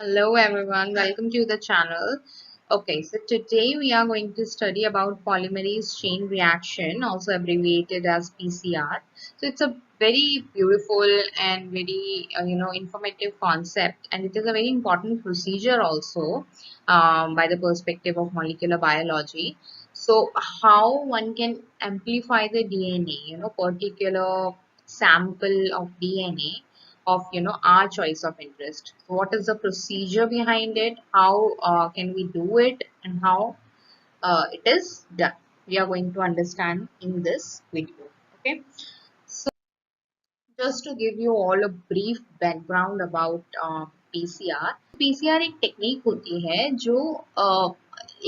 Hello everyone, welcome to the channel. Okay, so today we are going to study about polymerase chain reaction, also abbreviated as PCR. So it's a very beautiful and very informative concept, and it is a very important procedure also by the perspective of molecular biology. So how one can amplify the DNA, particular sample of DNA of our choice of interest. So what is the procedure behind it? How can we do it, and how it is done? We are going to understand in this video. Okay. So just to give you all a brief background about PCR. PCR एक technique होती है जो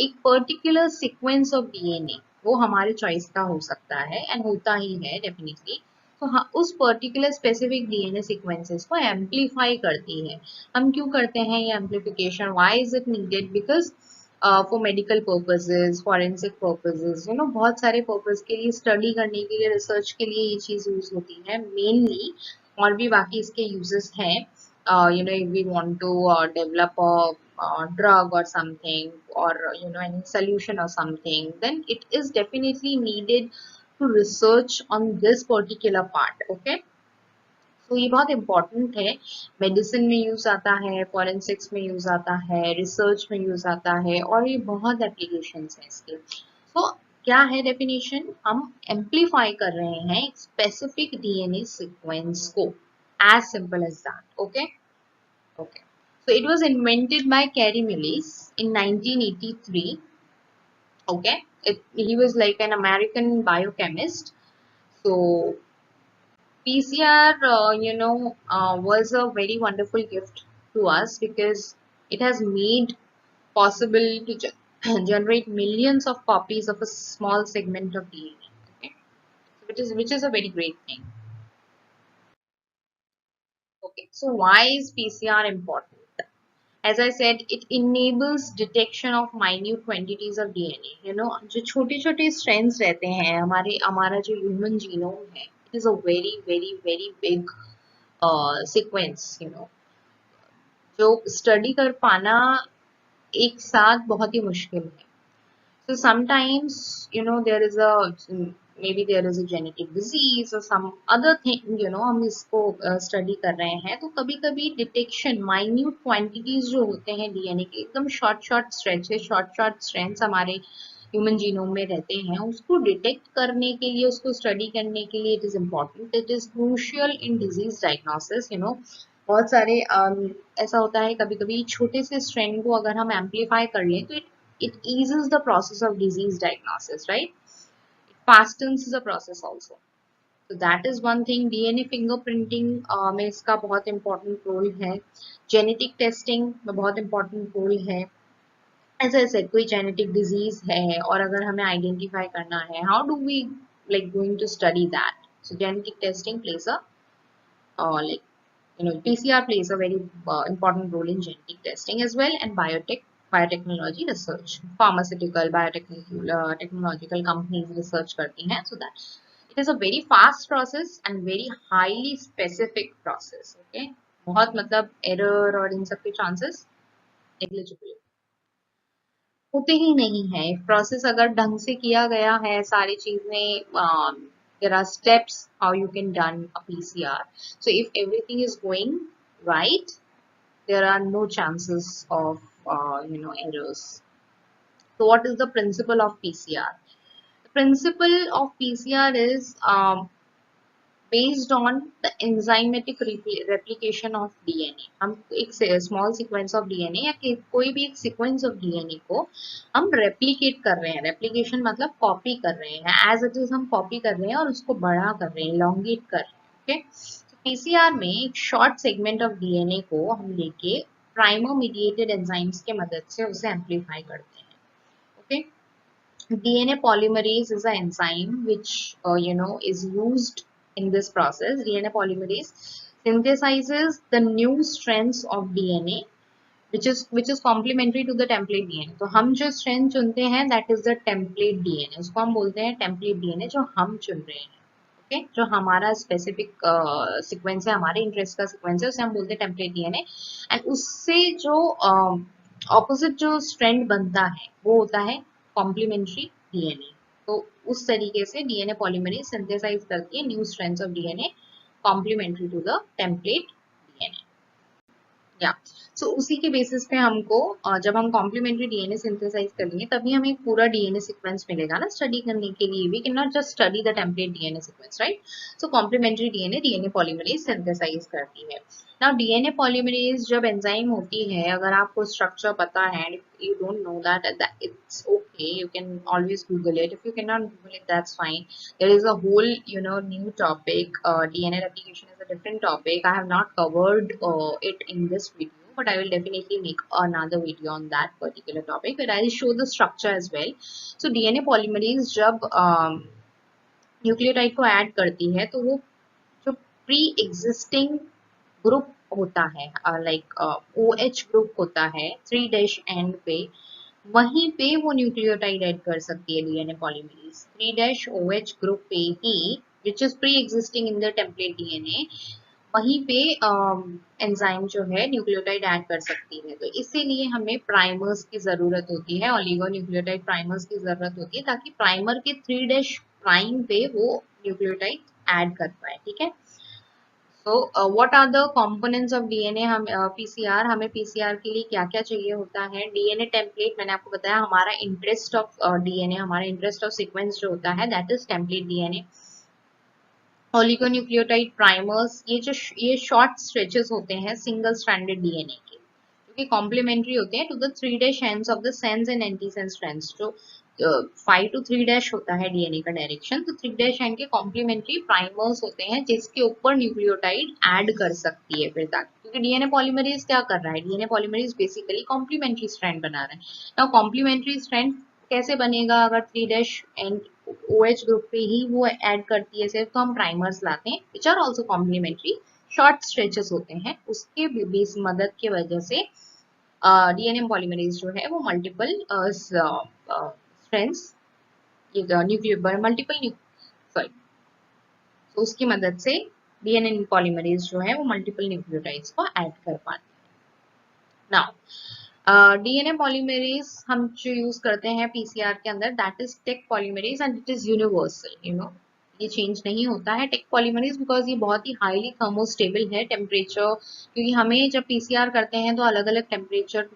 एक particular sequence of DNA वो हमारे choice का हो सकता है एंड होता ही है डेफिनेटली। तो हाँ, उस पर्टिकुलर स्पेसिफिक डीएनए सीक्वेंसेस को एम्पलीफाई करती है। हम क्यों करते हैं ये amplification? Why is it needed? Because for medical purposes, forensic purposes, बहुत सारे पर्पस के लिए, स्टडी करने के लिए, रिसर्च के लिए ये चीज यूज होती है मेनली। और भी बाकी इसके यूजेस हैं। If we want to develop a drug or something, or any solution or something, then it is definitely needed to research on this particular part. Okay. तो ये बहुत इम्पोर्टेंट है। मेडिसिन में यूज आता है, फॉरेंसिक्स में use आता है, रिसर्च में यूज आता है, और ये बहुत एप्लीकेशंस हैं इसके। तो क्या है डेफिनेशन? हम एम्पलीफाई कर रहे हैं एक स्पेसिफिक डीएनए सीक्वेंस को। As simple as that. Okay okay. So it was invented by Carey Mullis in 1983. Okay, he was like an American biochemist. So PCR, was a very wonderful gift to us because it has made possible to generate millions of copies of a small segment of DNA. Okay, which is a very great thing. Okay, so why is PCR important? As I said, it enables detection of minute quantities of DNA. जो छोटे छोटे strands रहते हैं हमारा जो human genome है, it is a very very very big sequence. जो study कर पाना एक साथ बहुत ही मुश्किल है। So sometimes, there is maybe there is a genetic disease or some other thing, हम इसको स्टडी कर रहे हैं, तो कभी कभी डिटेक्शन माइन्यूट क्वांटिटीज जो होते हैं डीएनए के, एकदम short short stretches, short short strands हमारे ह्यूमन जीनोम में रहते हैं, उसको डिटेक्ट करने के लिए, उसको स्टडी करने के लिए it is important, it is crucial in disease diagnosis. बहुत सारे ऐसा होता है कभी कभी छोटे से स्ट्रैंड को अगर हम एम्पलीफाई कर लें तो it eases the process of disease diagnosis, right? It fastens the process also. So that is one thing. DNA fingerprinting में इसका बहुत important role है। Genetic testing में बहुत important role है। As I said, कोई genetic disease है और अगर हमें identify करना है, how do we like going to study that? So genetic testing plays a like PCR plays a very important role in genetic testing as well, and biotechnology research, pharmaceutical, technological companies research करती हैं, so that it is a very fast process and very highly specific process. Okay, बहुत मतलब error और इन सब के chances negligible होते ही नहीं है। प्रोसेस अगर ढंग से किया गया है, सारी चीजें, there are steps how you can done a PCR. So if everything is going right, there are no chances of errors. So what is the principle of PCR? The principle of PCR is based on the enzymatic replication of DNA. हम एक small sequence of DNA या कोई भी एक sequence of DNA को हम replicate कर रहे हैं। Replication मतलब copy कर रहे हैं, as it is हम copy कर रहे हैं और उसको बड़ा कर रहे हैं, elongate कर रहे हैं। Okay? PCR में एक short segment of DNA को हम लेके primer mediated enzymes के मदद से उसे amplify करते हैं। Okay? DNA polymerase is an enzyme which is used in this process. DNA polymerase synthesizes the new strands of DNA which is complementary to the template DNA. तो हम जो strand चुनते हैं that is the template DNA. उसको हम बोलते हैं template DNA जो हम चुन रहे हैं. ओके, जो हमारा स्पेसिफिक सीक्वेंस है, हमारे इंटरेस्ट का सीक्वेंस है, उसे हम बोलते हैं टेम्पलेट डीएनए। एंड उससे जो ऑपोजिट जो स्ट्रैंड बनता है वो होता है कॉम्प्लीमेंट्री डीएनए। तो उस तरीके से डीएनए पॉलीमरेज सिंथेसाइज करती है new strands of DNA complementary to the template DNA. या सो उसी के बेसिस पे हमको जब हम कॉम्प्लीमेंट्री डीएनए सिंथेसाइज करेंगे तभी हमें एक पूरा डीएनए सीक्वेंस मिलेगा ना स्टडी करने के लिए। We can not just study the template DNA sequence, right? So complementary DNA DNA polymerase synthesize करती है। नाउ डीएनए पॉलीमरेज जब एंजाइम होती है, अगर आपको स्ट्रक्चर पता है, you don't know that, it's okay, you can always google it. If you cannot google it, that's fine. There is a whole new topic. DNA replication is a different topic. I have not covered it in this video, but I will definitely make another video on that particular topic, but I'll show the structure as well. So DNA polymerase जब nucleotide को add करती है तो वो जो pre existing group होता है, like OH group होता है 3' एंड पे, वहीं पे वो न्यूक्लियोटाइड ऐड कर सकती है डीएनए पॉलीमरेज 3' ग्रुप पे ही, which is pre existing in the template DNA. वहीं पे एंजाइम जो है न्यूक्लियोटाइड ऐड कर सकती है। तो इसीलिए हमें प्राइमर्स की जरूरत होती है, ऑलिगो न्यूक्लियोटाइड प्राइमर्स की जरूरत होती है, ताकि प्राइमर के 3' प्राइम पे वो न्यूक्लियोटाइड ऐड कर पाए। ठीक है। So what are the components of DNA? हम पीसीआर, हमें पीसीआर के लिए क्या क्या चाहिए होता है? डीएनए टेम्पलेट, मैंने आपको बताया हमारा इंटरेस्ट ऑफ डीएनए, हमारा इंटरेस्ट ऑफ सीक्वेंस जो होता है that is template DNA. Oligonucleotide primers, ये शॉर्ट स्ट्रेचेस होते हैं सिंगल स्ट्रैंडेड डीएनए के, जो कि कॉम्प्लीमेंट्री होते हैं to the 3' ends of the sense and antisense strands. जो 5 to 3' होता है डीएनए का डायरेक्शन, तो 3' एंड के कॉम्प्लीमेंट्री प्राइमर्स होते हैं जिसके ऊपर न्यूक्लियोटाइड ऐड कर सकती है फिर तक, क्योंकि डीएनए पॉलीमरेज क्या कर रहा है? DNA polymerase basically complementary strand बना रहा है। नाउ कॉम्प्लीमेंट्री स्ट्रैंड कैसे बनेगा? अगर 3' एंड OH ग्रुप पे ही वो ऐड करती है सिर्फ, तो हम प्राइमर्स लाते हैं which are also complementary, short stretches होते हैं, उसके बेस मदद की वजह से डीएनए पॉलीमरेज जो है वो multiple strands, nucleo multiple sorry, तो उसकी मदद से डीएनए पॉलीमरेज जो है वो मल्टीपल न्यूक्लियोटाइड्स को ऐड कर पाते हैं। नाउ डीएनए पॉलीमरेज हम जो यूज करते हैं पीसीआर के अंदर that is Taq polymerase and it is universal, ये चेंज नहीं होता है टेक पॉलीमरेज, बिकॉज ये बहुत ही हाईली थर्मोस्टेबल है टेम्परेचर, क्योंकि हमें जब पीसीआर करते हैं तो अलग अलग टेम्परेचर,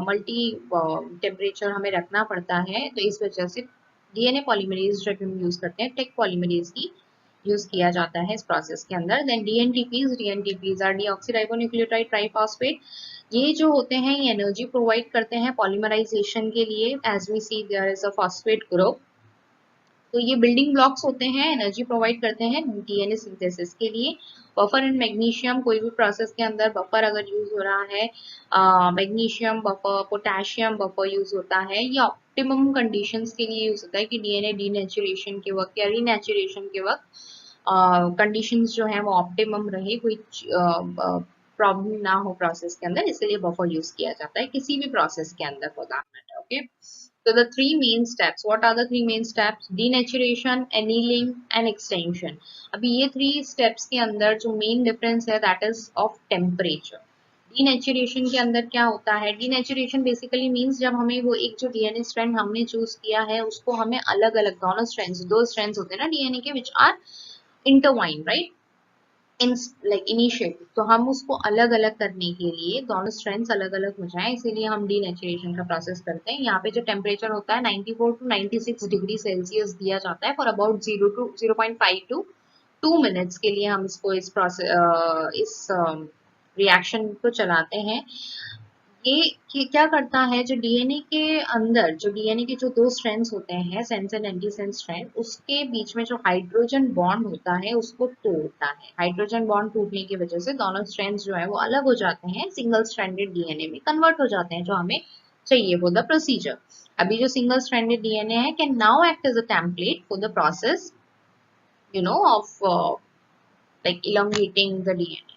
मल्टी टेम्परेचर हमें रखना पड़ता है, तो इस वजह से डीएनए पॉलीमरेज जब हम यूज करते हैं टेक पॉलीमरेज की यूज किया जाता है इस प्रोसेस के अंदर। Then dNTPs are deoxyribonucleotide triphosphate, ये जो होते हैं ये एनर्जी प्रोवाइड करते हैं पॉलीमराइजेशन के लिए। As we see there is a phosphate group, तो ये बिल्डिंग ब्लॉक्स होते हैं, एनर्जी प्रोवाइड करते हैं डीएनए सिंथेसिस के लिए। बफर एंड मैग्नीशियम, कोई भी प्रोसेस के अंदर बफर अगर यूज हो रहा है, magnesium buffer, potassium buffer use होता है, ये ऑप्टिमम कंडीशंस के लिए यूज होता है कि डीएनए डीनेचुरेशन के वक्त या रीनेचुरेशन के वक्त कंडीशंस जो है वो ऑप्टिमम रहे, कोई प्रॉब्लम ना हो प्रोसेस के अंदर, इसलिए बफर यूज किया जाता है किसी भी प्रोसेस के अंदर for that matter. Okay, so the three main steps, what are the three main steps? Denaturation, annealing and extension. अभी ये 3 steps के अंदर जो main difference है that is of temperature. Denaturation के अंदर क्या होता है? Denaturation basically means जब हमें वो एक जो DNA strand हमने choose किया है उसको हमें अलग अलग, दोनों strands, 2 strands होते हैं ना DNA के which are intertwined, right? In like initiative, तो हम उसको अलग अलग करने के लिए दोनों स्ट्रेंथ्स अलग अलग हो जाए, इसीलिए हम डीनेचुरेशन का प्रोसेस करते हैं। यहाँ पे जो टेम्परेचर होता है 94 to 96 डिग्री सेल्सियस दिया जाता है फॉर अबाउट 0.5 to 2 मिनट्स के लिए हम इसको इस प्रोसेस इस रिएक्शन को चलाते हैं। ये क्या करता है, जो डीएनए के अंदर, जो डीएनए के जो 2 स्ट्रैंड्स होते हैं सेंस एंड एंटीसेंस स्ट्रैंड, उसके बीच में जो हाइड्रोजन बॉन्ड होता है उसको तोड़ता है। हाइड्रोजन बॉन्ड टूटने की वजह से दोनों स्ट्रैंड्स जो है वो अलग हो जाते हैं, सिंगल स्ट्रैंडेड डीएनए में कन्वर्ट हो जाते हैं, जो हमें चाहिए फॉर द प्रोसीजर। अभी जो सिंगल स्ट्रैंडेड डीएनए है can now act as a template for the process of like elongating the DNA.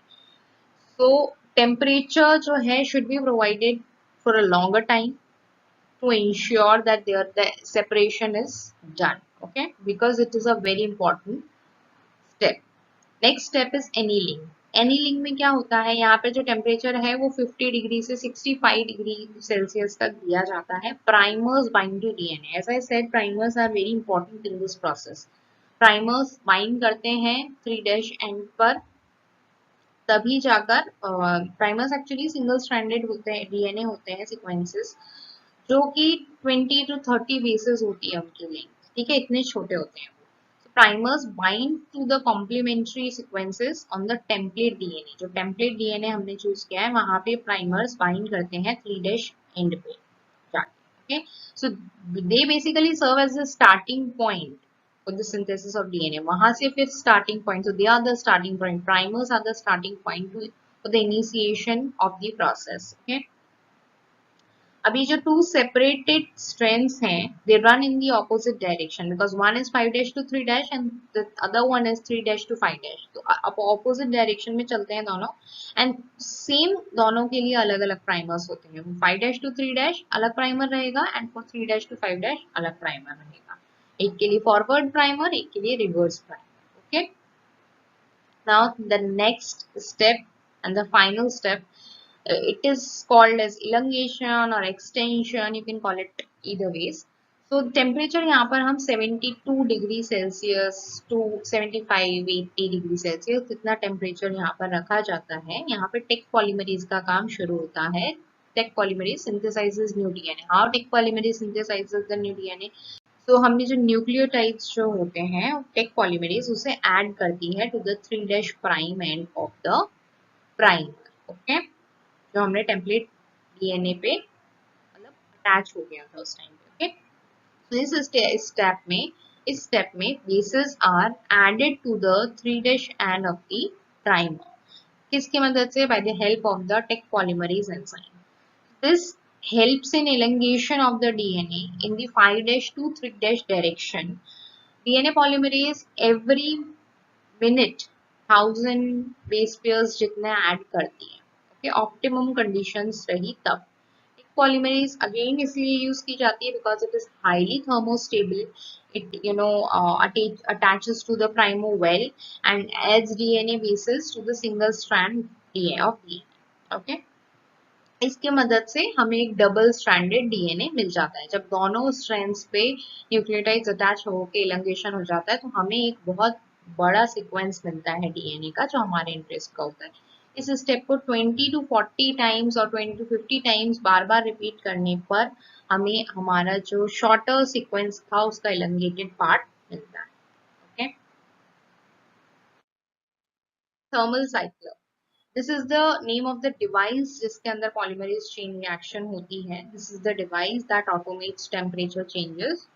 So temperature जो है should be provided for a longer time to ensure that the separation is done. Okay, because it is a very important step. Next step is annealing. Annealing में क्या होता है, यहाँ पे जो temperature है वो 50 डिग्री से 65 डिग्री सेल्सियस तक दिया जाता है। Primers bind to DNA. As I said, primers are very important in this process. Primers bind करते हैं 3' एंड पर, तभी जाकर प्राइमर्स एक्चुअली सिंगल स्ट्रैंडेड होते हैं, डीएनए होते हैं सीक्वेंसेस, जो कि 20 to 30 बेसेस होती है उनकी लेंथ, ठीक है, इतने छोटे होते हैं। Primers bind to the complementary sequences on the template DNA. जो टेम्पलेट डीएनए हमने चूज किया है वहां पे प्राइमर्स बाइंड करते हैं 3' एंड पे जाके। Okay, so they basically serve as the starting point for the synthesis of DNA. वहां से फिर starting point, so they are the starting point. Primers are the starting point for the initiation of the process. Okay. अभी जो two separated strands हैं, they run in the opposite direction because one is 5' to 3' and the other one is 3' to 5'. तो अब opposite direction में चलते हैं दोनों, and same दोनों के लिए अलग अलग primers होते हैं। 5' to 3' अलग primer रहेगा and for 3' to 5' अलग primer रहेगा। एक के लिए फॉरवर्ड प्राइमर, एक के लिए reverse primer. Okay, now the next step and the final step, it is called as elongation or extension, you can call it either ways. So temperature यहाँ पर हम 72 degree Celsius to 75 80 degree Celsius इतना temperature यहाँ पर रखा जाता है। यहाँ पे टेक पॉलीमरेज का काम शुरू होता है। Taq polymerase synthesizes new DNA. How Taq polymerase synthesizes the new DNA? तो हमने जो न्यूक्लियोटाइड्स जो होते हैं टेक पॉलीमरेज उसे ऐड करती है to the 3' prime end of the primer. Okay, जो हमने टेम्पलेट डीएनए पे मतलब अटैच हो गया था उस टाइम पे। ओके, तो इस स्टेप में bases are added to the 3' end of the primer. किसकी मदद से? By the help of the Taq polymerase enzyme. This helps in elongation of the DNA in the 5' to 3' direction. DNA polymerase every minute 1000 base pairs जितने add करती है। Okay, optimum conditions रही तब। Polymerase again इसलिए use की जाती है because it is highly thermostable, it attaches to the primer well and adds DNA bases to the single strand DNA of DNA. Okay, इसके मदद से हमें एक डबल स्ट्रैंडेड डीएनए मिल जाता है। जब दोनों स्ट्रैंड्स पे न्यूक्लियोटाइड्स अटैच होकर इलंगेशन हो जाता है तो हमें एक बहुत बड़ा सीक्वेंस मिलता है डीएनए का जो हमारे इंटरेस्ट का होता है। इस स्टेप को 20 to 40 टाइम्स और 20 to 50 times bar bar repeat करने पर हमें हमारा जो शॉर्टर सीक्वेंस था उसका इलंगेटेड पार्ट मिलता है। Okay, thermal cycler, this is the name of the device जिसके अंदर पॉलीमरेज चेन रिएक्शन होती है। This is the device that automates temperature changes.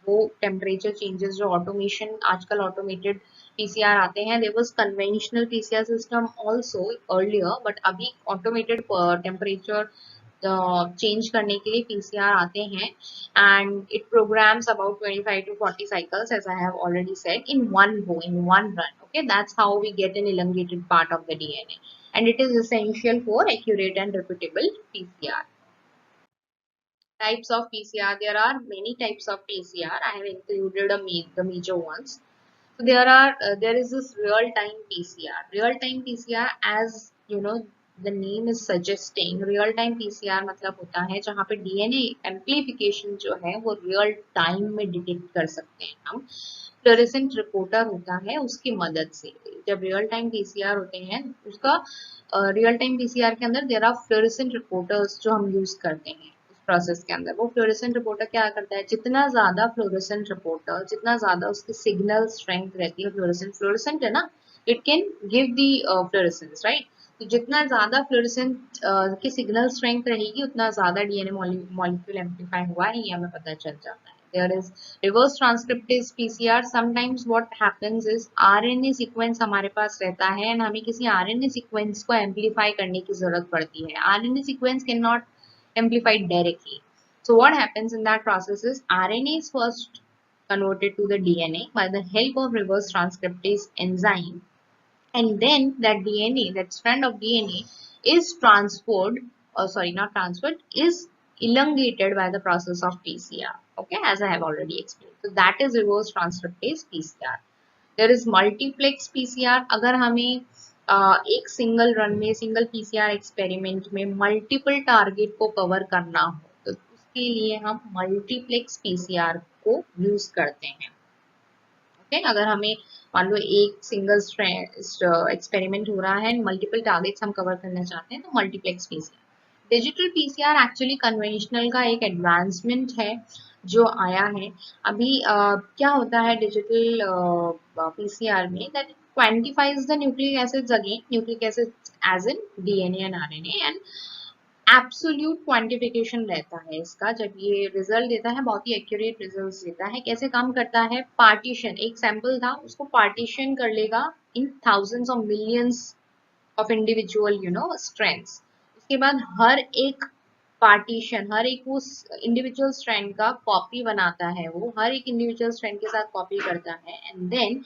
वो टेम्परेचर चेंजेस जो ऑटोमेशन, आजकल ऑटोमेटेड पीसीआर आते हैं। There was conventional PCR system also earlier, but अभी ऑटोमेटेड टेम्परेचर चेंज करने के लिए पीसीआर आते हैं and it programs about 25 to 40 cycles as I have already said in one go, in one run. Okay, that's how we get an elongated part of the DNA and it is essential for accurate and repeatable PCR. Types of PCR, there are many types of PCR. I have included the major ones. So there is this real-time PCR. Real-time PCR, as you know, the name is suggesting, real-time PCR मतलब होता है जहाँ पे DNA amplification जो है वो real time में detect कर सकते हैं हम। फ्लोरेसेंट रिपोर्टर होता है उसकी मदद से। जब रियल टाइम पीसीआर होते हैं उसका रियल टाइम पीसीआर के अंदर देयर आर फ्लोरेसेंट रिपोर्टर्स जो हम यूज करते हैं प्रोसेस के अंदर। वो फ्लोरेसेंट रिपोर्टर क्या करता है, जितना ज्यादा फ्लोरेसेंट रिपोर्टर, जितना ज्यादा उसकी सिग्नल स्ट्रेंथ रहती है, फ्लोरेसेंट है ना, it can give the fluorescence, right. तो जितना ज्यादा फ्लोरेसेंट की सिग्नल स्ट्रेंथ रहेगी उतना ज्यादा डीएनए मॉलिक्यूल एम्प्लीफाई हुआ है ये हमें पता चल जाता है। There is reverse transcriptase PCR. Sometimes what happens is RNA sequence हमारे पास रहता है and हमें किसी RNA sequence को amplify करने की जरूरत पड़ती है। RNA sequence cannot amplified directly. So what happens in that process is RNA is first converted to the DNA by the help of reverse transcriptase enzyme, and then that DNA, that strand of DNA is transferred, or sorry, not transferred, is elongated by the process of PCR. Okay, as I have already explained. So that is reverse transcriptase PCR. There is multiplex PCR. अगर हमें एक single run में, single PCR experiment में multiple target को cover करना हो, तो उसके लिए हम मल्टीप्लेक्स पीसीआर को यूज करते हैं। ओके, अगर हमें मान लो एक सिंगल एक्सपेरिमेंट हो रहा है, मल्टीपल टारगेट्स हम कवर करना चाहते हैं, तो multiplex PCR. Digital PCR actually conventional का एक एडवांसमेंट है जो आया है अभी। क्या होता है डिजिटल पीसीआर में, that quantifies the nucleic acids again, nucleic acids as in DNA and RNA, and absolute quantification रहता है इसका। जब ये रिजल्ट देता है, बहुत ही एक्यूरेट रिजल्ट देता है। कैसे काम करता है, पार्टीशन, एक सैंपल था उसको पार्टीशन कर लेगा in thousands of millions of individual strengths. उसके बाद हर एक पार्टीशन, हर एक उस इंडिविजुअल स्ट्रैंड का कॉपी बनाता है, वो हर एक इंडिविजुअल स्ट्रैंड के साथ कॉपी करता है, and then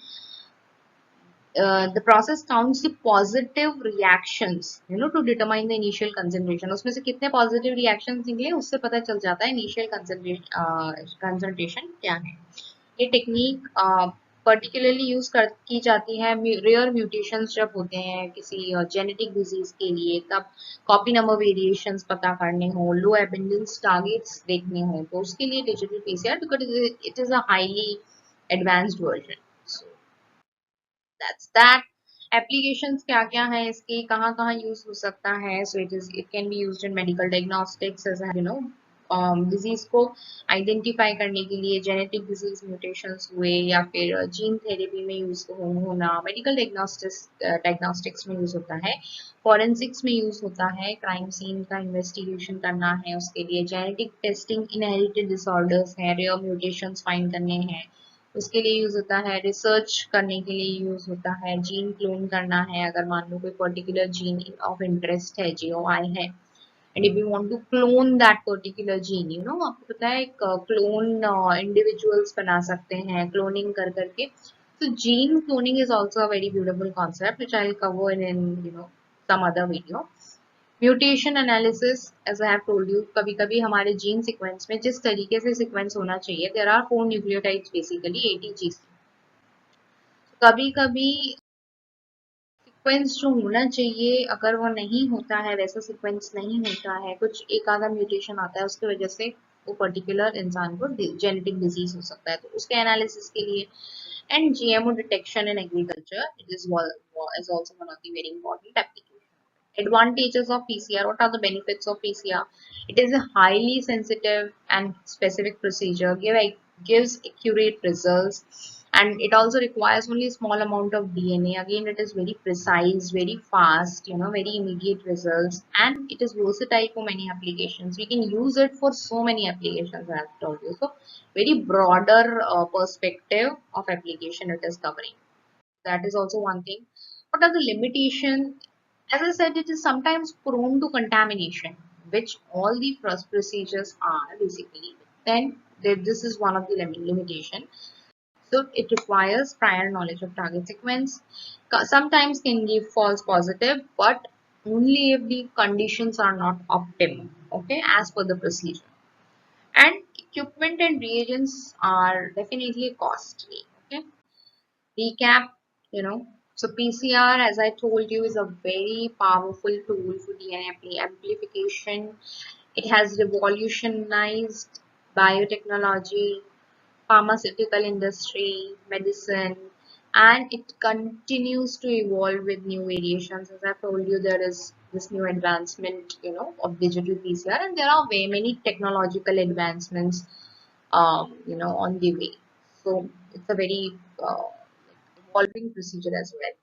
the process counts the positive reactions, to determine the initial concentration. उसमें से कितने positive reactions निकले, उससे पता चल जाता है initial concentration क्या है। ये टेक्निक पर्टिकुलरली यूज की जाती है रेयर म्यूटेशंस जब होते हैं किसी जेनेटिक डिजीज के लिए, तब कॉपी नंबर वेरिएशंस पता करने हो, लो एबंडेंस टारगेट्स देखने हो, तो उसके लिए digital PCR, because it is a highly advanced version. That's that. Applications क्या क्या है इसके, कहाँ कहाँ यूज हो सकता है, so it can be used in medical diagnostics as disease को आइडेंटिफाई करने के लिए, जेनेटिक डिजीज म्यूटेशंस हुए या फिर जीन थेरेपी में यूज होना, मेडिकल डायग्नोस्टिक्स में यूज होता है, फॉरेंसिक्स में यूज होता है, क्राइम सीन का इन्वेस्टिगेशन करना है उसके लिए, जेनेटिक टेस्टिंग, इनहेरिटेड डिसऑर्डर्स है, रेयर म्यूटेशंस फाइंड करने हैं उसके लिए यूज होता है, रिसर्च करने के लिए यूज होता है, जीन क्लोन करना है, अगर मान लो कोई पर्टिकुलर जीन ऑफ इंटरेस्ट है, जीओआई है, and if you want to clone that particular gene, आपको पता है क्लोन इंडिविजुअल्स बना सकते हैं क्लोनिंग कर करके। तो gene cloning is also a very beautiful concept which I will cover in some other video. Mutation analysis, as I have told you, कभी कभी हमारे जीन सीक्वेंस में जिस तरीके से सीक्वेंस होना चाहिए, there are 4 nucleotides basically, ATGs। कभी कभी सीक्वेंस जो होना चाहिए अगर वो नहीं होता है, वैसा सीक्वेंस नहीं होता है, कुछ एक आधा म्यूटेशन आता है, उसकी वजह से वो पर्टिकुलर इंसान को जेनेटिक डिजीज हो सकता है, तो उसके एनालिसिस के लिए। And GMO detection in agriculture, it is also one of the very important applications. Advantages of PCR. What are the benefits of PCR? It is a highly sensitive and specific procedure, gives accurate results, and it also requires only a small amount of DNA. Again, it is very precise, very fast, very immediate results, and it is versatile for many applications. We can use it for so many applications, I have told you. So, very broader perspective of application it is covering. That is also one thing. What are the limitations? As I said, it is sometimes prone to contamination, which all the first procedures are basically. Then this is one of the limitation. So it requires prior knowledge of target sequence. Sometimes can give false positive, but only if the conditions are not optimal. Okay, as per the procedure. And equipment and reagents are definitely costly. Okay. Recap, so PCR, as I told you, is a very powerful tool for DNA amplification. It has revolutionized biotechnology, pharmaceutical industry, medicine, and it continues to evolve with new variations. As I told you, there is this new advancement, of digital PCR, and there are very many technological advancements, on the way. So it's a very evolving procedure as well.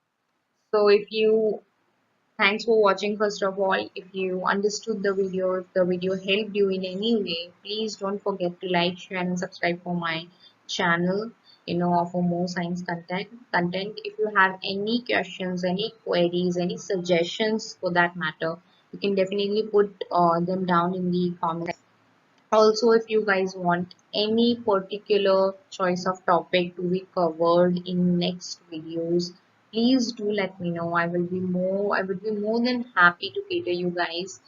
So if you, thanks for watching first of all. If you understood the video, if the video helped you in any way, please don't forget to like, share and subscribe for my channel, for more science content. If you have any questions, any queries, any suggestions for that matter, you can definitely put them down in the comments. Also, if you guys want any particular choice of topic to be covered in next videos, please do let me know. I will be more than happy to cater you guys.